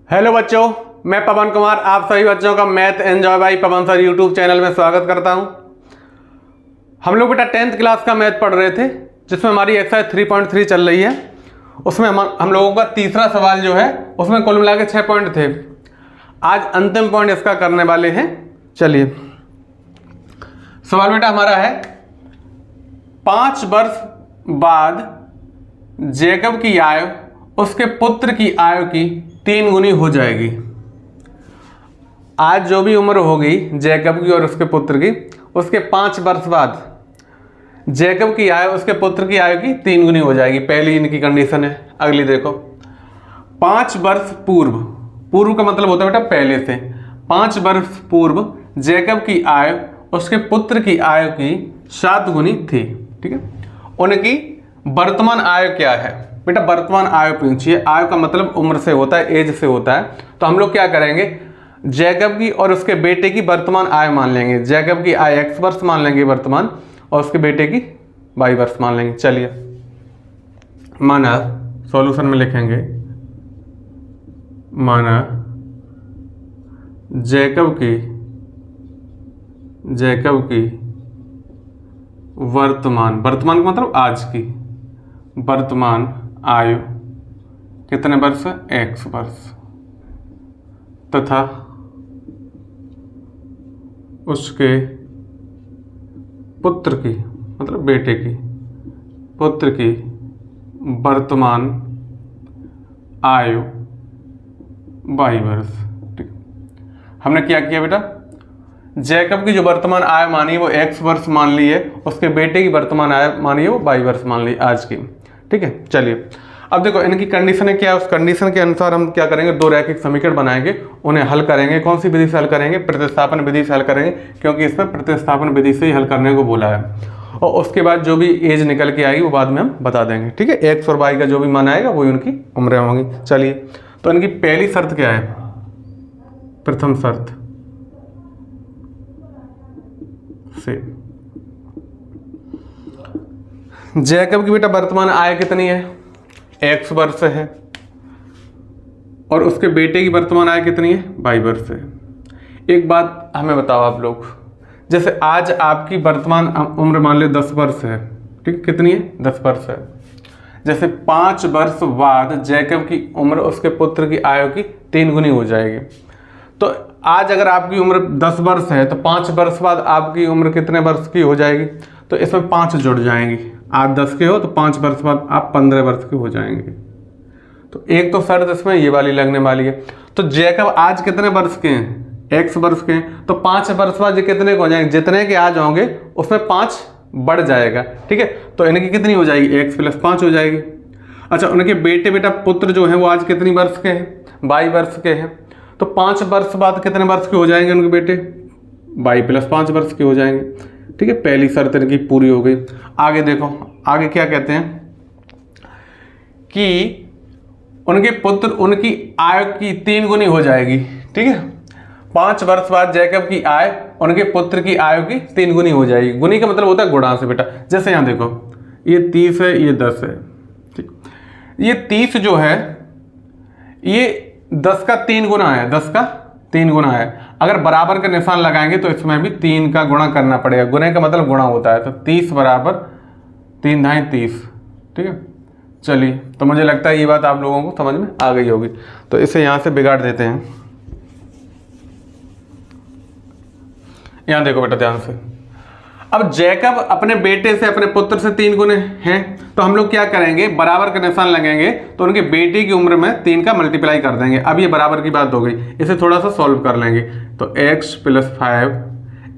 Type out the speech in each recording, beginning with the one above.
Hello बच्चों, मैं पवन कुमार आप सभी बच्चों का मैथ एंजॉय बाय पवन सर यूट्यूब चैनल में स्वागत करता हूं। हम लोग बेटा 10th क्लास का मैथ पढ़ रहे थे, जिसमें हमारी एक्सरसाइज 3.3 चल रही है। उसमें हम लोगों का तीसरा सवाल जो है उसमें कुल मिला के 6 पॉइंट थे। आज अंतिम पॉइंट इसका करने वाले हैं। चलिए, सवाल बेटा हमारा है 5 वर्ष बाद जैकब की आयु उसके पुत्र की आयु की 3 गुनी हो जाएगी। आज जो भी उम्र होगी जैकब की और उसके पुत्र की, उसके 5 वर्ष बाद जैकब की आयु उसके पुत्र की आयु की 3 गुनी हो जाएगी। पहली इनकी कंडीशन है। अगली देखो, 5 वर्ष पूर्व, पूर्व का मतलब होता है बेटा पहले से। 5 वर्ष पूर्व जैकब की आयु उसके पुत्र की आयु की 7 गुनी थी। ठीक है, उनकी वर्तमान आयु क्या है बेटा? वर्तमान आयु पूछिए। आयु का मतलब उम्र से होता है, एज से होता है। तो हम लोग क्या करेंगे, जैकब की और उसके बेटे की वर्तमान आयु मान लेंगे। जैकब की आयु x वर्ष मान लेंगे वर्तमान, और उसके बेटे की y वर्ष मान लेंगे। चलिए, माना सॉल्यूशन में लिखेंगे, माना जैकब की वर्तमान का मतलब आज की वर्तमान आयु कितने वर्ष है? x वर्ष, तथा उसके पुत्र की मतलब बेटे की पुत्र की वर्तमान आयु y वर्ष। ठीक, हमने क्या किया बेटा? जैकब की जो वर्तमान आयु मानी वो x वर्ष मान ली है, उसके बेटे की वर्तमान आयु मानी है वो y वर्ष मान ली आज की। ठीक है, चलिए अब देखो इनकी कंडीशन क्या है। उस कंडीशन के अनुसार हम क्या करेंगे, 2 रैखिक समीकरण बनाएंगे, उन्हें हल करेंगे। कौन सी विधि से हल करेंगे? प्रतिस्थापन विधि से हल करेंगे, क्योंकि इसमें प्रतिस्थापन विधि से ही हल करने को बोला है। और उसके बाद जो भी एज निकल के आएगी वो बाद में हम बता देंगे। ठीक है, एक्स और वाई का जो भी मान आएगा वही उनकी उम्रें होंगी। चलिए, तो इनकी पहली शर्त क्या है? प्रथम शर्त से जैकब की बेटा वर्तमान आयु कितनी है? x वर्ष है, और उसके बेटे की वर्तमान आयु कितनी है? y वर्ष है। एक बात हमें बताओ आप लोग, जैसे आज आपकी वर्तमान उम्र मान लो 10 वर्ष है। ठीक, कितनी है? 10 वर्ष है। जैसे 5 वर्ष बाद जैकब की उम्र उसके पुत्र की आयु की 3 गुनी हो जाएगी। तो आज अगर आपकी उम्र 10 वर्ष है तो 5 वर्ष बाद आपकी उम्र कितने वर्ष की हो जाएगी? तो इसमें 5 जुड़ जाएंगी। आज 10 के हो तो 5 वर्ष बाद आप 15 वर्ष के हो जाएंगे। तो एक तो शर्त इसमें ये वाली लगने वाली है। तो जैकब आज कितने वर्ष के हैं? x वर्ष के हैं। तो 5 वर्ष बाद कितने के हो जाएंगे? जितने के आज होंगे उसमें 5 बढ़ जाएगा। ठीक है, तो इनकी कितनी हो जाएगी? x + 5 हो जाएगी। अच्छा, उनके बेटे बेटा पुत्र जो है वो आज कितनी वर्ष के हैं? 22 वर्ष के हैं। तो 5 वर्ष बाद कितने वर्ष के हो जाएंगे उनके बेटे? 22 + 5 वर्ष के हो जाएंगे। ठीक है, पहली शर्त इनकी पूरी हो गई। आगे देखो, आगे क्या कहते हैं कि उनके पुत्र उनकी आयु की 3 गुनी हो जाएगी। ठीक है, 5 वर्ष बाद जैकब की आयु उनके पुत्र की आयु की 3 गुनी हो जाएगी। गुनी का मतलब होता है गुणा से बेटा। जैसे यहाँ देखो, ये 30 है, ये 10 है। ठीक, ये 30 जो है ये 10 का 3 गुना है, 10 का 3 गुना है। अगर बराबर का निशान लगाएंगे तो इसमें भी 3 का गुणा करना पड़ेगा। गुणे का मतलब गुणा होता है। तो 30 बराबर 3 × 30। ठीक है, चलिए, तो मुझे लगता है ये बात आप लोगों को समझ में आ गई होगी। तो इसे यहाँ से बिगाड़ देते हैं। यहाँ देखो बेटा ध्यान से, अब जैकब अपने बेटे से अपने पुत्र से 3 गुने हैं, तो हम लोग क्या करेंगे, बराबर का निशान लगेंगे तो उनके बेटे की उम्र में 3 का मल्टीप्लाई कर देंगे। अब ये बराबर की बात हो गई, इसे थोड़ा सा सॉल्व कर लेंगे। तो x + 5,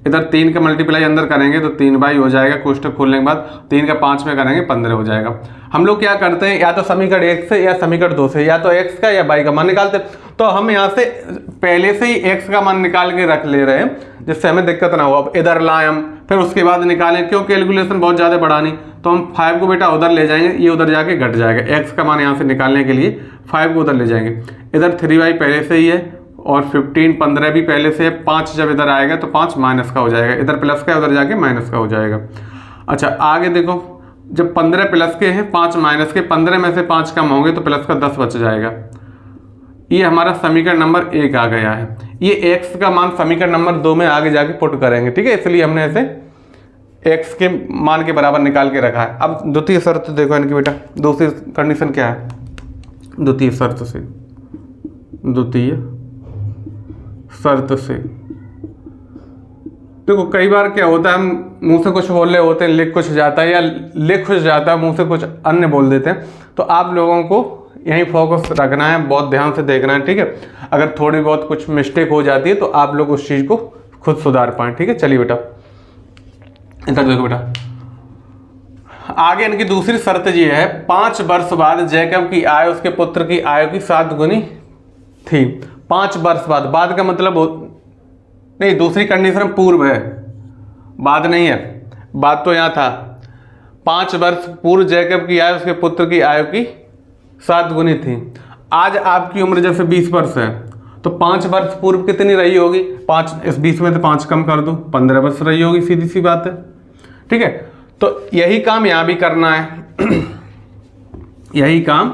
इधर 3 का मल्टीप्लाई अंदर करेंगे तो 3y हो जाएगा। कोष्टक खोलने के बाद 3 का 5 में करेंगे 15 हो जाएगा। हम लोग क्या करते हैं, या तो समीकरण 1 से या समीकरण 2 से, या तो x का या y का मान निकालते हैं। तो हम यहाँ से पहले से ही x का मान निकाल के रख ले रहे हैं, जिससे हमें दिक्कत ना हो। अब इधर लाएं हम, फिर उसके बाद निकालें, क्यों कैलकुलेशन बहुत ज़्यादा बढ़ानी। तो हम 5 को बेटा उधर ले जाएंगे, ये उधर जाके घट जाएगा। x का मान यहाँ से निकालने के लिए 5 को उधर ले जाएंगे। इधर 3y पहले से ही है, और 15 भी पहले से है। 5 जब इधर आएगा तो 5 माइनस का हो जाएगा। इधर प्लस का, उधर जाके माइनस का हो जाएगा। अच्छा, आगे देखो, जब 15 प्लस के हैं 5 माइनस के, 15 में से 5 कम होंगे तो प्लस का 10 बच जाएगा। ये हमारा समीकरण नंबर 1 आ गया है। ये x का मान समीकरण नंबर 2 में आगे जाके पुट करेंगे, ठीक है, इसलिए हमने इसे x के मान के बराबर निकाल के रखा है। अब द्वितीय शर्त देखो इनकी बेटा, दूसरी कंडीशन क्या है द्वितीय शर्त से, द्वितीय शर्त से देखो कई बार क्या होता है, हम मुंह से कुछ बोल रहे होते हैं, लिख कुछ जाता है, या लिख कुछ जाता है मुंह से कुछ अन्य बोल देते हैं। तो आप लोगों को यहीं फोकस रखना है, बहुत ध्यान से देखना है, ठीक है। अगर थोड़ी बहुत कुछ मिस्टेक हो जाती है तो आप लोग उस चीज़ को खुद सुधार पाएँ, ठीक है। चलिए बेटा इधर देखो बेटा, आगे इनकी दूसरी शर्त ये है, 5 वर्ष बाद जैकब की आय उसके पुत्र की आय की 7 गुनी थी। 5 वर्ष बाद का मतलब नहीं, दूसरी कंडीशन पूर्व है, बाद नहीं है, बात तो यहाँ था 5 वर्ष पूर्व जैकब की आय उसके पुत्र की आयु की 7 गुनी थी। आज आपकी उम्र जैसे 20 वर्ष है तो 5 वर्ष पूर्व कितनी रही होगी, 5 इस 20 में से 5 कम कर दो, 15 वर्ष रही होगी, सीधी सी बात है, ठीक है। तो यही काम यहाँ भी करना है यही काम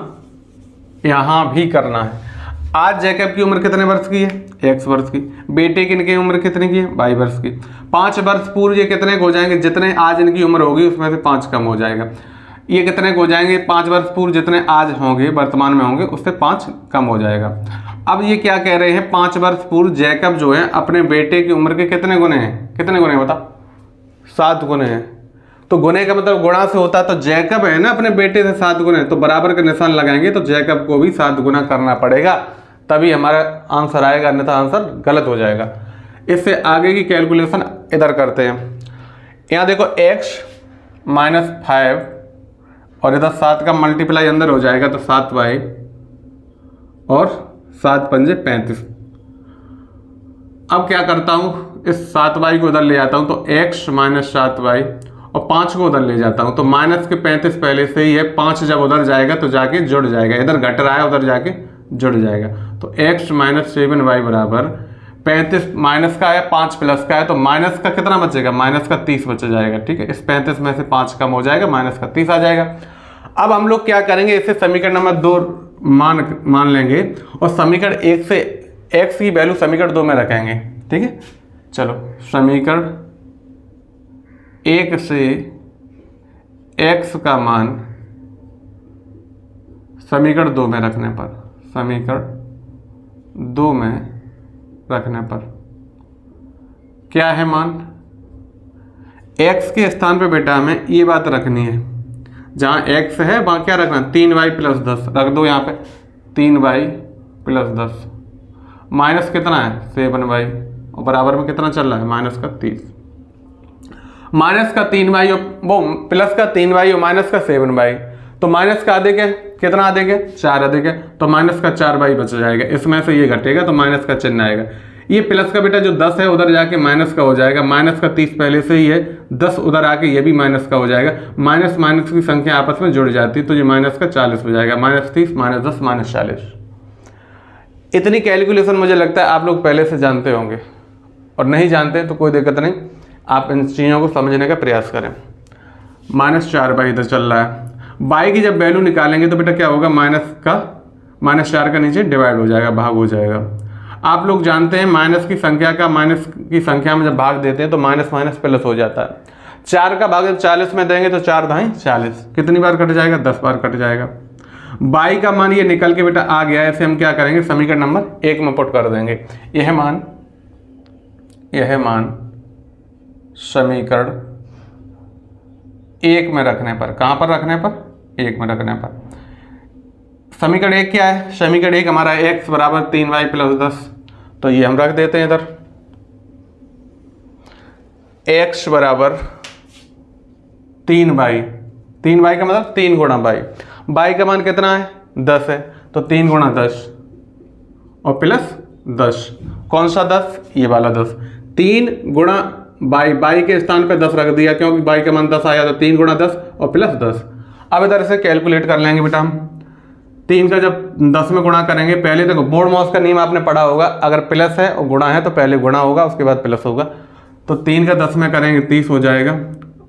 यहाँ भी करना है। आज जैकब की उम्र कितने वर्ष की है, x वर्ष की। बेटे की इनकी उम्र कितने की है, 22 वर्ष की। 5 वर्ष पूर्व ये कितने हो जाएंगे, जितने आज इनकी उम्र होगी उसमें से 5 कम हो जाएगा। ये कितने हो जाएंगे, 5 वर्ष पूर्व जितने आज होंगे वर्तमान में होंगे उससे 5 कम हो जाएगा। अब ये क्या कह रहे हैं, 5 वर्ष पूर्व जैकब जो है अपने बेटे की उम्र के कितने गुने हैं, कितने गुने हैं बता, 7 गुने हैं। तो गुने का मतलब गुणा से होता है, तो जैकब है ना अपने बेटे से 7 गुने, तो बराबर का निशान लगाएंगे तो जैकब को भी 7 गुना करना पड़ेगा, तभी हमारा आंसर आएगा, अन्यथा आंसर गलत हो जाएगा। इससे आगे की कैलकुलेशन इधर करते हैं। यहाँ देखो x माइनस 5 और इधर 7 का मल्टीप्लाई अंदर हो जाएगा तो 7y और 7 पंजे 35। अब क्या करता हूँ, इस 7y को उधर ले जाता हूँ तो x माइनस 7y और 5 को उधर ले जाता हूँ तो माइनस के 35 पहले से ही है, 5 जब उधर जाएगा तो जाके जुड़ जाएगा, इधर घट रहा है उधर जाके जुड़ जाएगा। तो x माइनस 7y बराबर 35 माइनस का है 5 प्लस का है तो माइनस का कितना बचेगा, माइनस का 30 बच जाएगा, ठीक है। इस 35 में से 5 कम हो जाएगा, माइनस का 30 आ जाएगा। अब हम लोग क्या करेंगे, इसे समीकरण नंबर 2 मान लेंगे और समीकरण 1 से x की वैल्यू समीकरण 2 में रखेंगे, ठीक है। चलो समीकरण 1 से x का मान समीकरण 2 में रखने पर, समीकरण 2 में रखने पर क्या है मान, x के स्थान पे बेटा हमें ये बात रखनी है, जहाँ x है वहाँ क्या रखना, 3y प्लस 10 रख दो यहाँ पे, 3y प्लस 10 माइनस कितना है 7y और बराबर में कितना चल रहा है माइनस का 30, माइनस का 3y और वो प्लस का 3y और माइनस का 7y, तो माइनस का अधिक है, कितना अधिक है 4 अधिक है, तो माइनस का 4y बच जाएगा, इसमें से ये घटेगा तो माइनस का चिन्ह आएगा। ये प्लस का बेटा जो 10 है उधर जाके माइनस का हो जाएगा, माइनस का 30 पहले से ही है, 10 उधर आके ये भी माइनस का हो जाएगा, माइनस माइनस की संख्या आपस में जुड़ जाती है तो ये माइनस का 40 हो जाएगा, माइनस 30 माइनस 10 माइनस 40। इतनी कैलकुलेशन मुझे लगता है आप लोग पहले से जानते होंगे, और नहीं जानते तो कोई दिक्कत नहीं, आप इन चीज़ों को समझने का प्रयास करें। माइनस 4y इधर चल रहा है, y की जब वैल्यू निकालेंगे तो बेटा क्या होगा, माइनस 4 का नीचे डिवाइड हो जाएगा, भाग हो जाएगा। आप लोग जानते हैं माइनस की संख्या का माइनस की संख्या में जब भाग देते हैं तो माइनस माइनस प्लस हो जाता है। 4 का भाग जब 40 में देंगे तो 4 दाएं 40, कितनी बार कट जाएगा, 10 बार कट जाएगा। y का मान ये निकल के बेटा आ गया है, इसे हम क्या करेंगे समीकरण नंबर 1 में पुट कर देंगे। यह मान समीकरण 1 में रखने पर, कहाँ पर रखने पर, 1 में रखने पर। समीकरण 1 क्या है, समीकरण 1 हमारा x बराबर 3y प्लस 10, तो ये हम रख देते हैं इधर, x बराबर 3y का मतलब 3 गुणा y का मान कितना है 10 है, तो 3 गुणा 10 और प्लस 10, कौन सा 10, ये वाला 10, 3 गुणा y के स्थान पे 10 रख दिया क्योंकि y का मान 10 आया, तो 3 गुणा 10 और प्लस 10। अब इधर से कैलकुलेट कर लेंगे बेटा हम, 3 का जब 10 में गुणा करेंगे, पहले देखो बोर्ड माउस का नियम आपने पढ़ा होगा, अगर प्लस है और गुणा है तो पहले गुणा होगा उसके बाद प्लस होगा, तो 3 का 10 में करेंगे 30 हो जाएगा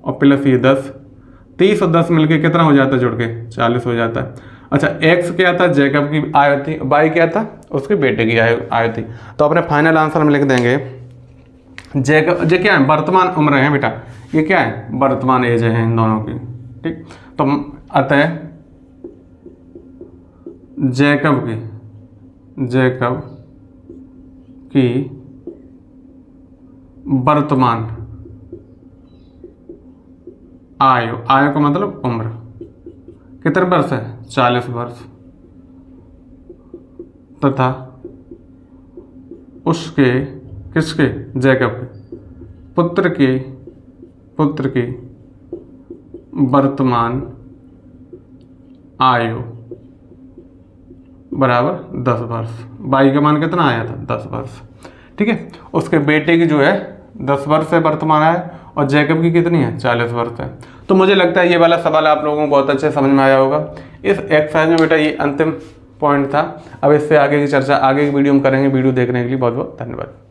और प्लस ये 10, 30 और 10 मिलके कितना हो जाता है जुड़ के 40 हो जाता है। अच्छा, एक्स क्या था, जैकब की आयु थी, वाई क्या था, उसके बेटे की आयु थी। तो अपने फाइनल आंसर हम लिख देंगे जैकब, जो क्या है वर्तमान उम्र है बेटा, ये क्या है वर्तमान एज है इन दोनों की, ठीक। तो अतः जैकब की वर्तमान आयु का मतलब उम्र कितने वर्ष है, 40 वर्ष, तथा उसके किसके, जैकब के पुत्र की वर्तमान आयु बराबर 10 वर्ष। बाई का मान कितना आया था, 10 वर्ष, ठीक है। उसके बेटे की जो है 10 वर्ष है वर्तमान आयु, और जैकब की कितनी है, 40 वर्ष है। तो मुझे लगता है ये वाला सवाल आप लोगों को बहुत अच्छे समझ में आया होगा। इस एक्सरसाइज में बेटा ये अंतिम पॉइंट था। अब इससे आगे की चर्चा आगे की वीडियो में करेंगे। वीडियो देखने के लिए बहुत बहुत धन्यवाद।